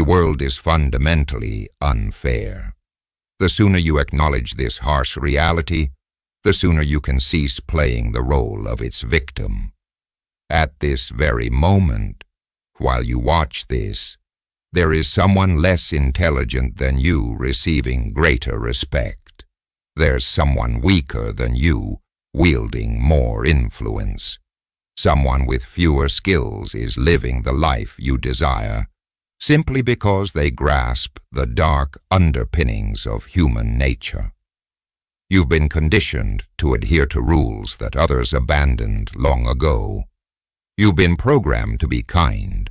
world is fundamentally unfair. The sooner you acknowledge this harsh reality, the sooner you can cease playing the role of its victim. At this very moment, while you watch this, there is someone less intelligent than you receiving greater respect. There's someone weaker than you wielding more influence. Someone with fewer skills is living the life you desire, simply because they grasp the dark underpinnings of human nature. You've been conditioned to adhere to rules that others abandoned long ago. You've been programmed to be kind,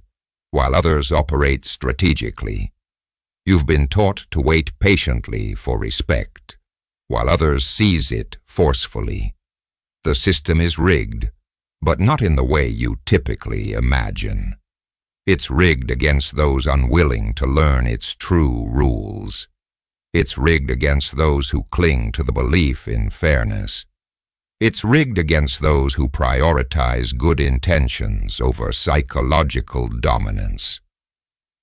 while others operate strategically. You've been taught to wait patiently for respect, while others seize it forcefully. The system is rigged, but not in the way you typically imagine. It's rigged against those unwilling to learn its true rules. It's rigged against those who cling to the belief in fairness. It's rigged against those who prioritize good intentions over psychological dominance.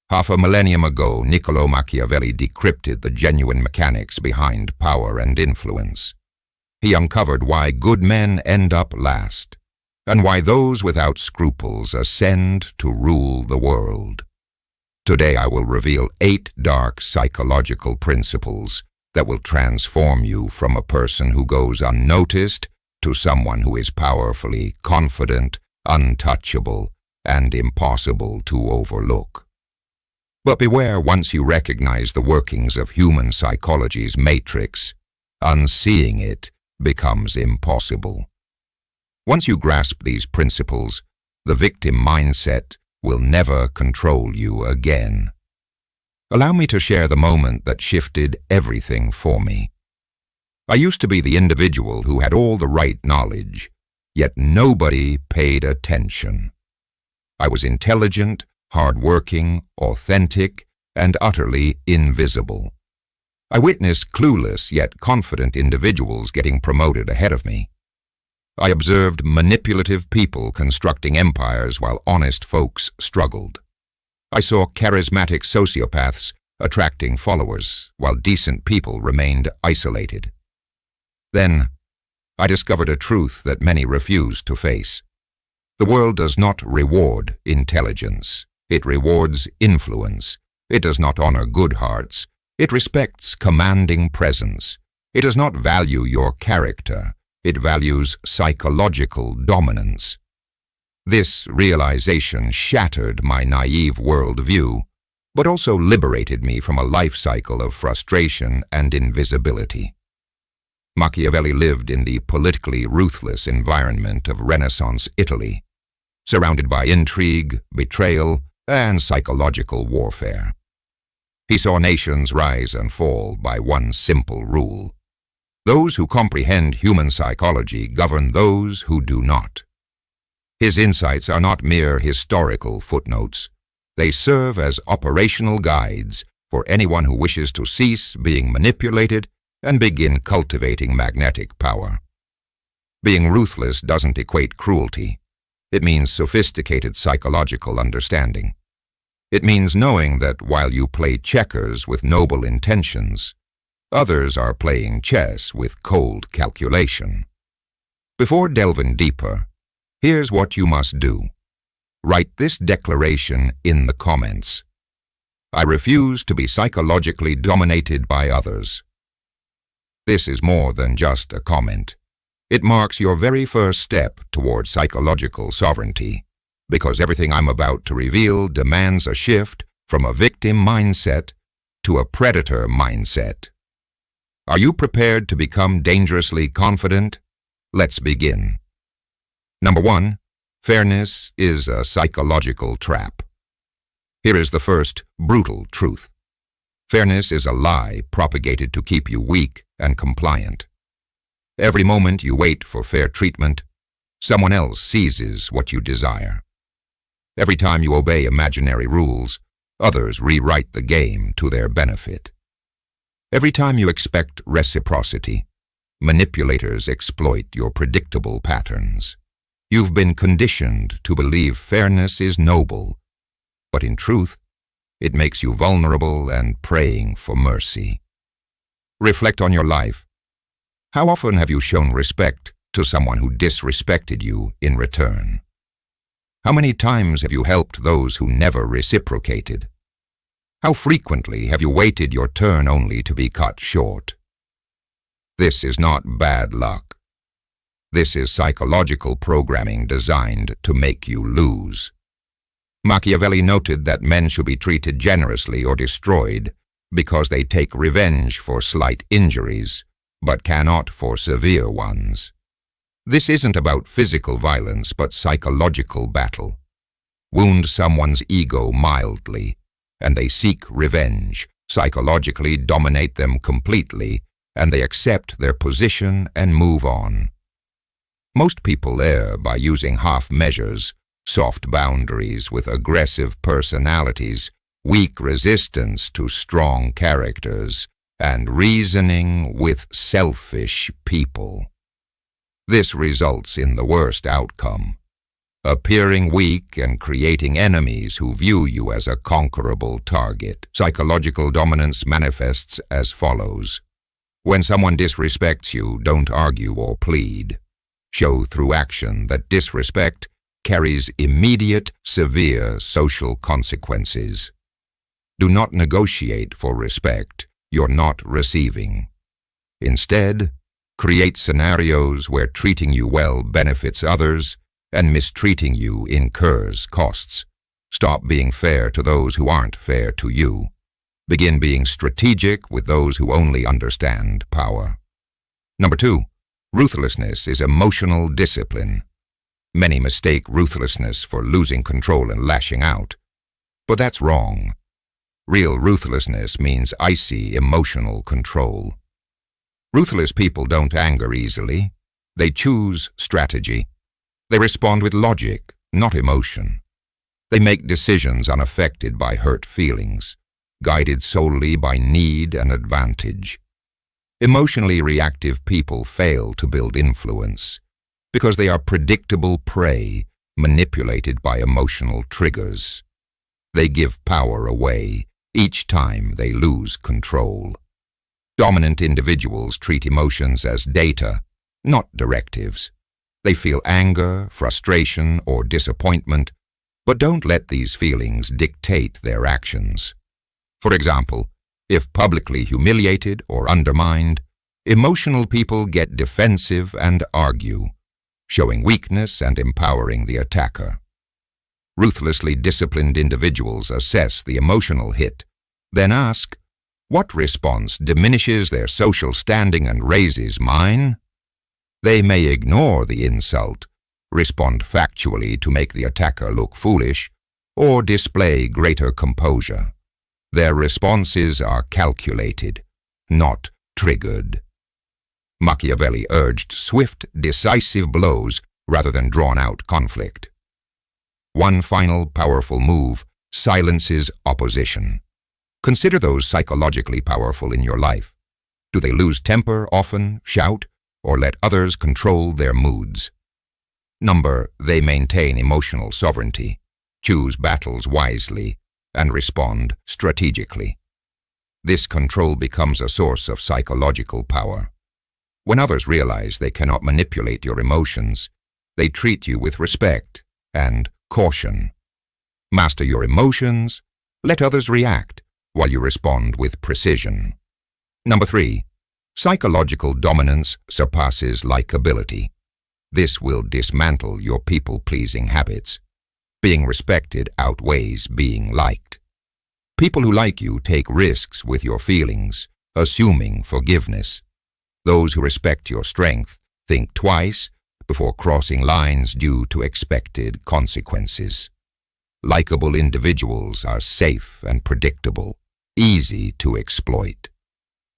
Half a millennium ago, Niccolò Machiavelli decrypted the genuine mechanics behind power and influence. He uncovered why good men end up last, and why those without scruples ascend to rule the world. Today I will reveal 8 dark psychological principles that will transform you from a person who goes unnoticed to someone who is powerfully confident, untouchable, and impossible to overlook. But beware, once you recognize the workings of human psychology's matrix, unseeing it becomes impossible. Once you grasp these principles, the victim mindset will never control you again. Allow me to share the moment that shifted everything for me. I used to be the individual who had all the right knowledge, yet nobody paid attention. I was intelligent, hard-working, authentic, and utterly invisible. I witnessed clueless yet confident individuals getting promoted ahead of me. I observed manipulative people constructing empires while honest folks struggled. I saw charismatic sociopaths attracting followers while decent people remained isolated. Then, I discovered a truth that many refuse to face. The world does not reward intelligence. It rewards influence. It does not honor good hearts. It respects commanding presence. It does not value your character. It values psychological dominance. This realization shattered my naive worldview, but also liberated me from a life cycle of frustration and invisibility. Machiavelli lived in the politically ruthless environment of Renaissance Italy, surrounded by intrigue, betrayal, and psychological warfare. He saw nations rise and fall by one simple rule. Those who comprehend human psychology govern those who do not. His insights are not mere historical footnotes. They serve as operational guides for anyone who wishes to cease being manipulated and begin cultivating magnetic power. Being ruthless doesn't equate cruelty. It means sophisticated psychological understanding. It means knowing that while you play checkers with noble intentions, others are playing chess with cold calculation. Before delving deeper, here's what you must do. Write this declaration in the comments. I refuse to be psychologically dominated by others. This is more than just a comment. It marks your very first step toward psychological sovereignty, because everything I'm about to reveal demands a shift from a victim mindset to a predator mindset. Are you prepared to become dangerously confident? Let's begin. Number 1, fairness is a psychological trap. Here is the first brutal truth. Fairness is a lie propagated to keep you weak and compliant. Every moment you wait for fair treatment, someone else seizes what you desire. Every time you obey imaginary rules, others rewrite the game to their benefit. Every time you expect reciprocity, manipulators exploit your predictable patterns. You've been conditioned to believe fairness is noble, but in truth, It makes you vulnerable and praying for mercy. Reflect on your life. How often have you shown respect to someone who disrespected you in return? How many times have you helped those who never reciprocated? How frequently have you waited your turn only to be cut short? This is not bad luck. This is psychological programming designed to make you lose. Machiavelli noted that men should be treated generously or destroyed because they take revenge for slight injuries, but cannot for severe ones. This isn't about physical violence, but psychological battle. Wound someone's ego mildly, and they seek revenge, psychologically dominate them completely, and they accept their position and move on. Most people err by using half measures, soft boundaries with aggressive personalities, weak resistance to strong characters, and reasoning with selfish people. This results in the worst outcome, appearing weak and creating enemies who view you as a conquerable target. Psychological dominance manifests as follows. When someone disrespects you, don't argue or plead. Show through action that disrespect carries immediate, severe social consequences. Do not negotiate for respect you're not receiving. Instead, create scenarios where treating you well benefits others and mistreating you incurs costs. Stop being fair to those who aren't fair to you. Begin being strategic with those who only understand power. Number 2, ruthlessness is emotional discipline. Many mistake ruthlessness for losing control and lashing out. But that's wrong. Real ruthlessness means icy emotional control. Ruthless people don't anger easily. They choose strategy. They respond with logic, not emotion. They make decisions unaffected by hurt feelings, guided solely by need and advantage. Emotionally reactive people fail to build influence because they are predictable prey manipulated by emotional triggers. They give power away each time they lose control. Dominant individuals treat emotions as data, not directives. They feel anger, frustration, or disappointment, but don't let these feelings dictate their actions. For example, if publicly humiliated or undermined, emotional people get defensive and argue, showing weakness and empowering the attacker. Ruthlessly disciplined individuals assess the emotional hit, then ask, what response diminishes their social standing and raises mine? They may ignore the insult, respond factually to make the attacker look foolish, or display greater composure. Their responses are calculated, not triggered. Machiavelli urged swift, decisive blows rather than drawn-out conflict. One final powerful move silences opposition. Consider those psychologically powerful in your life. Do they lose temper often, shout, or let others control their moods? They maintain emotional sovereignty, choose battles wisely, and respond strategically. This control becomes a source of psychological power. When others realize they cannot manipulate your emotions, they treat you with respect and caution. Master your emotions, let others react, while you respond with precision. Number 3, psychological dominance surpasses likability. This will dismantle your people-pleasing habits. Being respected outweighs being liked. People who like you take risks with your feelings, assuming forgiveness. Those who respect your strength think twice before crossing lines due to expected consequences. Likeable individuals are safe and predictable, easy to exploit.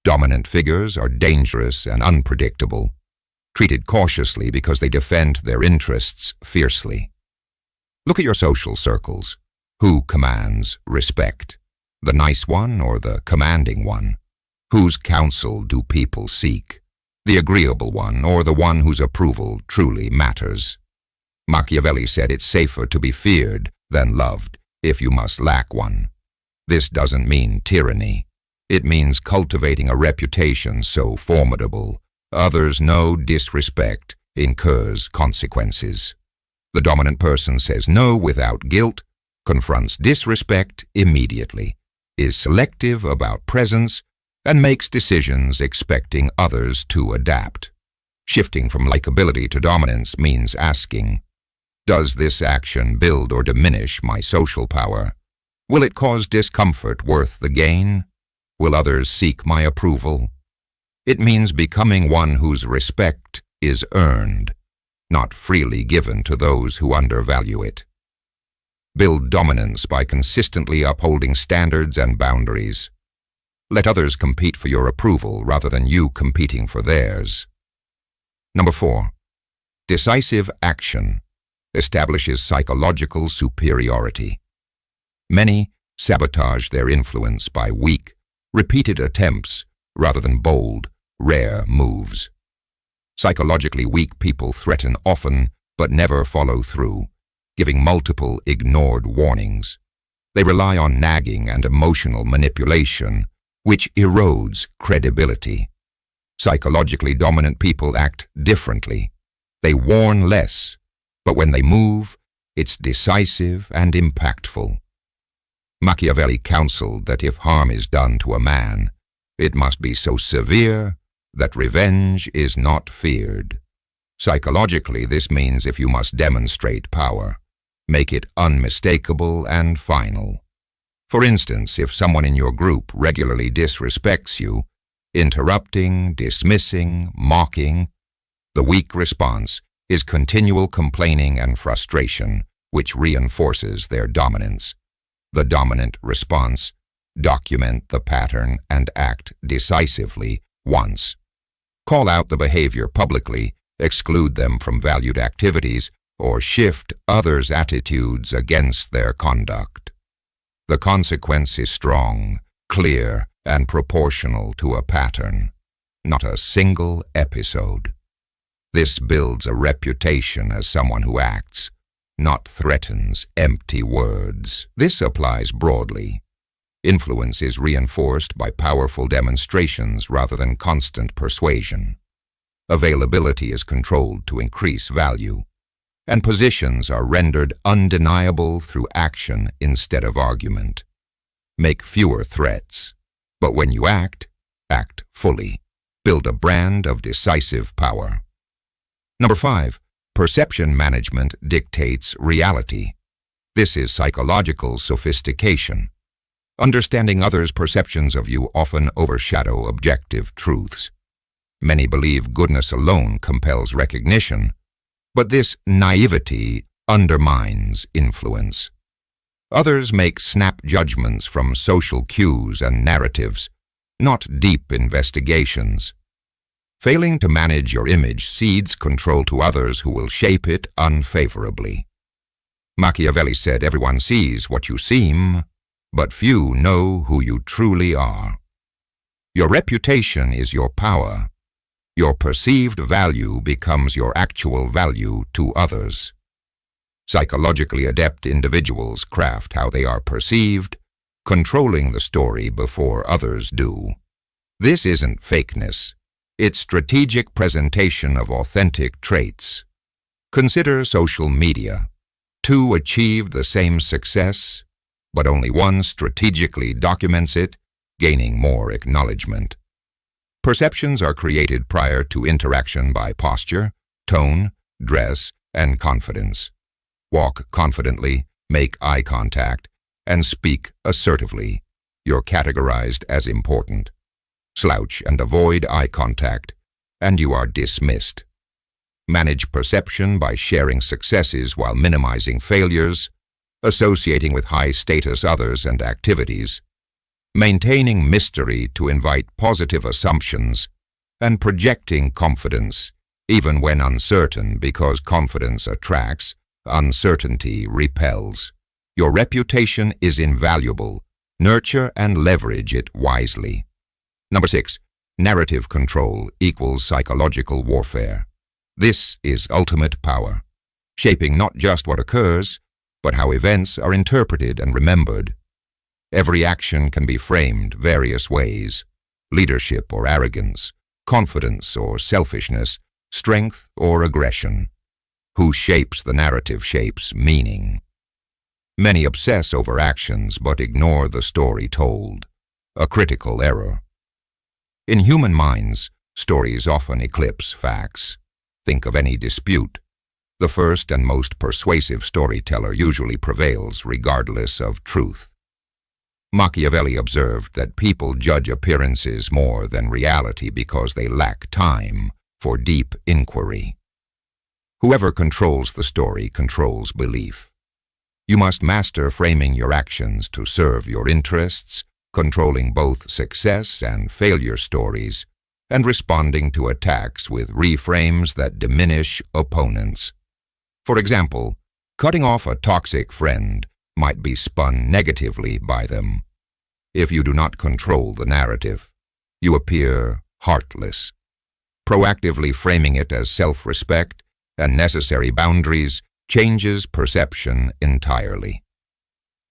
Dominant figures are dangerous and unpredictable, treated cautiously because they defend their interests fiercely. Look at your social circles. Who commands respect? The nice one or the commanding one? Whose counsel do people seek? The agreeable one or the one whose approval truly matters? Machiavelli said it's safer to be feared than loved if you must lack one. This doesn't mean tyranny. It means cultivating a reputation so formidable others know disrespect incurs consequences. The dominant person says no without guilt, confronts disrespect immediately, is selective about presence, and makes decisions expecting others to adapt. Shifting from likability to dominance means asking, does this action build or diminish my social power? Will it cause discomfort worth the gain? Will others seek my approval? It means becoming one whose respect is earned, not freely given to those who undervalue it. Build dominance by consistently upholding standards and boundaries. Let others compete for your approval rather than you competing for theirs. Number 4. Decisive action establishes psychological superiority. Many sabotage their influence by weak, repeated attempts rather than bold, rare moves. Psychologically weak people threaten often but never follow through, giving multiple ignored warnings. They rely on nagging and emotional manipulation, which erodes credibility. Psychologically dominant people act differently. They warn less, but when they move, it's decisive and impactful. Machiavelli counseled that if harm is done to a man, it must be so severe that revenge is not feared. Psychologically, this means if you must demonstrate power, make it unmistakable and final. For instance, if someone in your group regularly disrespects you, interrupting, dismissing, mocking, the weak response is continual complaining and frustration, which reinforces their dominance. The dominant response: document the pattern and act decisively once. Call out the behavior publicly, exclude them from valued activities, or shift others' attitudes against their conduct. The consequence is strong, clear, and proportional to a pattern, not a single episode. This builds a reputation as someone who acts, not threatens empty words. This applies broadly. Influence is reinforced by powerful demonstrations rather than constant persuasion. Availability is controlled to increase value, and positions are rendered undeniable through action instead of argument. Make fewer threats, but when you act, act fully. Build a brand of decisive power. Number 5. Perception management dictates reality. This is psychological sophistication. Understanding others' perceptions of you often overshadow objective truths. Many believe goodness alone compels recognition, but this naivety undermines influence. Others make snap judgments from social cues and narratives, not deep investigations. Failing to manage your image cedes control to others who will shape it unfavorably. Machiavelli said, "Everyone sees what you seem, but few know who you truly are." Your reputation is your power. Your perceived value becomes your actual value to others. Psychologically adept individuals craft how they are perceived, controlling the story before others do. This isn't fakeness. It's strategic presentation of authentic traits. Consider social media. Two achieve the same success, but only one strategically documents it, gaining more acknowledgement. Perceptions are created prior to interaction by posture, tone, dress, and confidence. Walk confidently, make eye contact, and speak assertively. You're categorized as important. Slouch and avoid eye contact, and you are dismissed. Manage perception by sharing successes while minimizing failures, associating with high-status others and activities, maintaining mystery to invite positive assumptions, and projecting confidence, even when uncertain, because confidence attracts, uncertainty repels. Your reputation is invaluable. Nurture and leverage it wisely. Number 6. Narrative control equals psychological warfare. This is ultimate power, shaping not just what occurs, but how events are interpreted and remembered. Every action can be framed various ways: leadership or arrogance, confidence or selfishness, strength or aggression. Who shapes the narrative shapes meaning. Many obsess over actions but ignore the story told, a critical error. In human minds, stories often eclipse facts. Think of any dispute. The first and most persuasive storyteller usually prevails regardless of truth. Machiavelli observed that people judge appearances more than reality because they lack time for deep inquiry. Whoever controls the story controls belief. You must master framing your actions to serve your interests, controlling both success and failure stories, and responding to attacks with reframes that diminish opponents. For example, cutting off a toxic friend might be spun negatively by them. If you do not control the narrative, you appear heartless. Proactively framing it as self-respect and necessary boundaries changes perception entirely.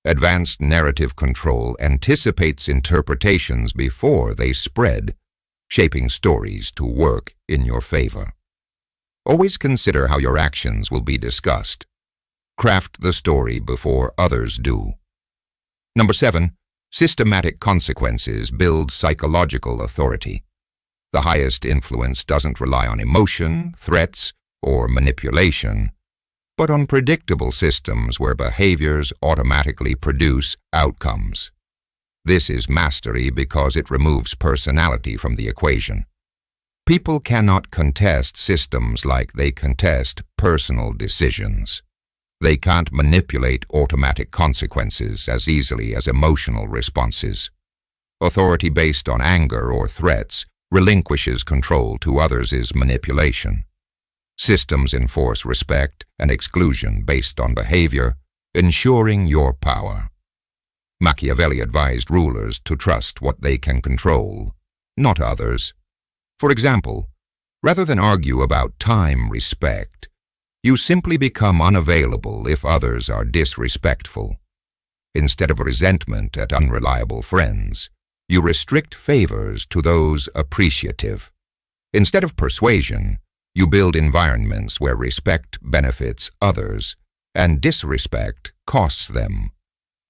Advanced narrative control anticipates interpretations before they spread, shaping stories to work in your favor. Always consider how your actions will be discussed. Craft the story before others do. Number 7. Systematic consequences build psychological authority. The highest influence doesn't rely on emotion, threats, or manipulation, but on predictable systems where behaviors automatically produce outcomes. This is mastery because it removes personality from the equation. People cannot contest systems like they contest personal decisions. They can't manipulate automatic consequences as easily as emotional responses. Authority based on anger or threats relinquishes control to others' manipulation. Systems enforce respect and exclusion based on behavior, ensuring your power. Machiavelli advised rulers to trust what they can control, not others. For example, rather than argue about time respect, you simply become unavailable if others are disrespectful. Instead of resentment at unreliable friends, you restrict favors to those appreciative. Instead of persuasion, you build environments where respect benefits others and disrespect costs them.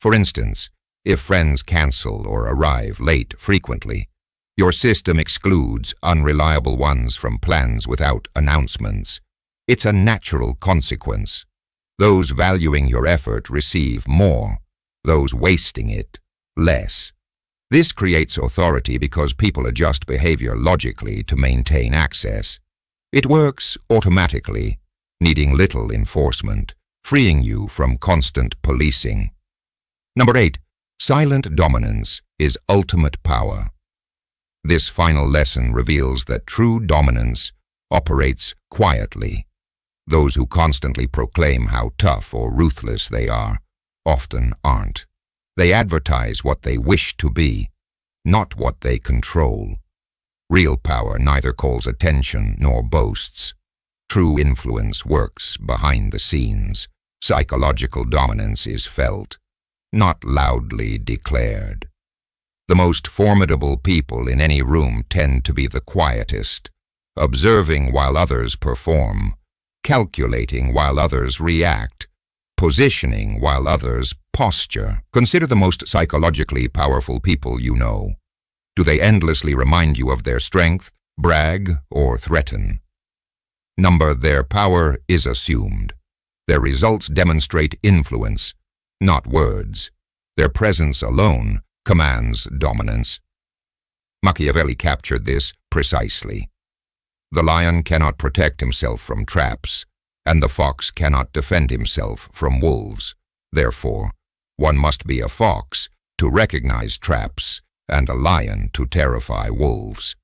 For instance, if friends cancel or arrive late frequently, your system excludes unreliable ones from plans without announcements. It's a natural consequence. Those valuing your effort receive more, those wasting it, less. This creates authority because people adjust behavior logically to maintain access. It works automatically, needing little enforcement, freeing you from constant policing. Number 8. Silent dominance is ultimate power. This final lesson reveals that true dominance operates quietly. Those who constantly proclaim how tough or ruthless they are often aren't. They advertise what they wish to be, not what they control. Real power neither calls attention nor boasts. True influence works behind the scenes. Psychological dominance is felt, not loudly declared. The most formidable people in any room tend to be the quietest, observing while others perform, calculating while others react, positioning while others posture. Consider the most psychologically powerful people you know. Do they endlessly remind you of their strength, brag, or threaten? Their power is assumed. Their results demonstrate influence, not words. Their presence alone commands dominance. Machiavelli captured this precisely. The lion cannot protect himself from traps, and the fox cannot defend himself from wolves. Therefore, one must be a fox to recognize traps and a lion to terrify wolves.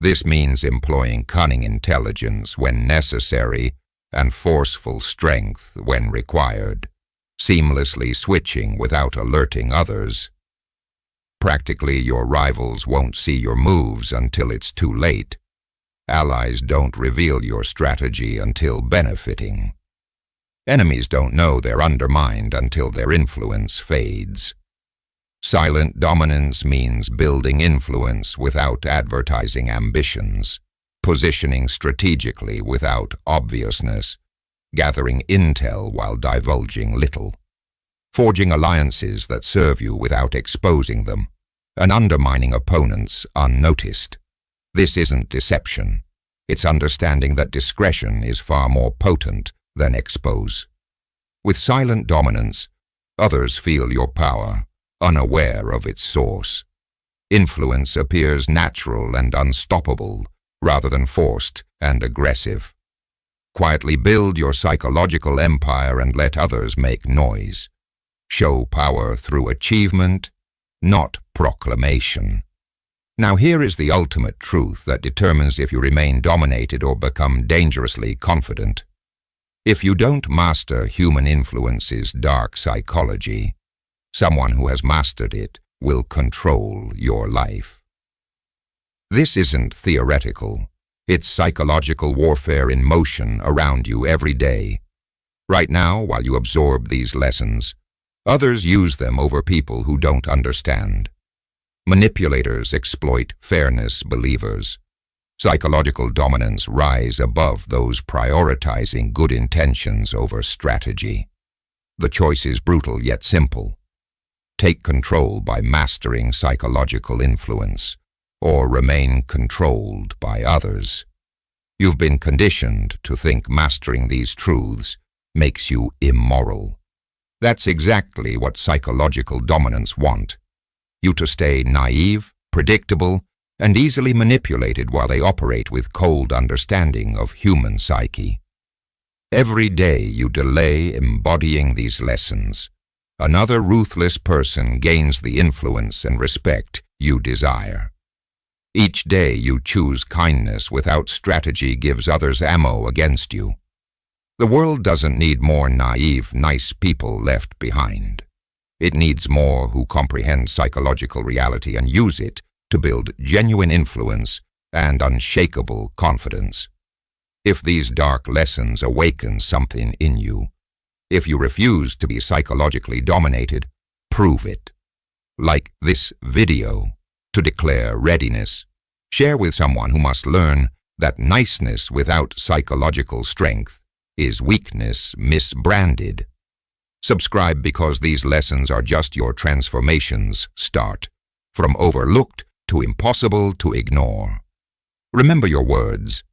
This means employing cunning intelligence when necessary and forceful strength when required, seamlessly switching without alerting others. Practically, your rivals won't see your moves until it's too late. Allies don't reveal your strategy until benefiting. Enemies don't know they're undermined until their influence fades. Silent dominance means building influence without advertising ambitions, positioning strategically without obviousness, gathering intel while divulging little, forging alliances that serve you without exposing them, and undermining opponents unnoticed. This isn't deception. It's understanding that discretion is far more potent than expose. With silent dominance, others feel your power, unaware of its source. Influence appears natural and unstoppable, rather than forced and aggressive. Quietly build your psychological empire and let others make noise. Show power through achievement, not proclamation. Now here is the ultimate truth that determines if you remain dominated or become dangerously confident. If you don't master human influence's dark psychology, someone who has mastered it will control your life. This isn't theoretical. It's psychological warfare in motion around you every day. Right now, while you absorb these lessons, others use them over people who don't understand. Manipulators exploit fairness believers. Psychological dominance rise above those prioritizing good intentions over strategy. The choice is brutal yet simple. Take control by mastering psychological influence, or remain controlled by others. You've been conditioned to think mastering these truths makes you immoral. That's exactly what psychological dominants want. You to stay naive, predictable, and easily manipulated while they operate with cold understanding of human psyche. Every day you delay embodying these lessons, another ruthless person gains the influence and respect you desire. Each day you choose kindness without strategy gives others ammo against you. The world doesn't need more naive, nice people left behind. It needs more who comprehend psychological reality and use it to build genuine influence and unshakable confidence. If these dark lessons awaken something in you, if you refuse to be psychologically dominated, prove it. Like this video, to declare readiness. Share with someone who must learn that niceness without psychological strength is weakness misbranded. Subscribe because these lessons are just your transformation's start, from overlooked to impossible to ignore. Remember your words.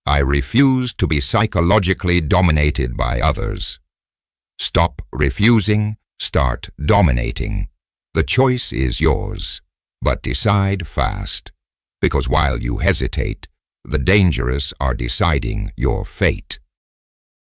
I refuse to be psychologically dominated by others. Stop refusing, start dominating. The choice is yours, but decide fast, because while you hesitate, the dangerous are deciding your fate.